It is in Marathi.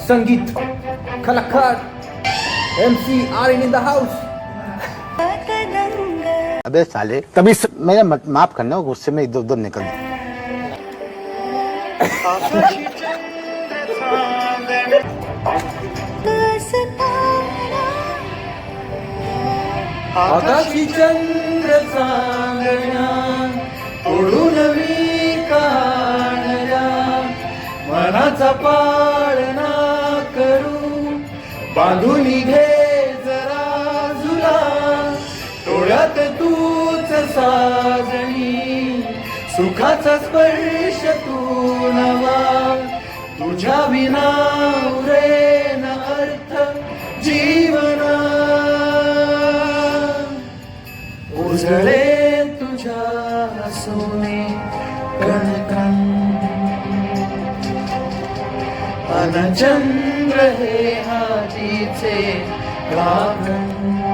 संगीत कलाकार MC Aryan in the house. अबे साले कभी मेरा माफ करना, गुस्से में इधर उधर निकल. आकाशी चंद्र चांदण्या ओढून मी काढल्या, मनाचा पाळणा करू बांधून घे जरा झुला, डोळ्यात तूच साजणी, सुखाचा स्पर्श तू नवा, तुझ्या विना उरेन अर्थ जीवना, उजळे तुझ्या सोने कणकण, अन चंद्र हे हातीचे गाभण.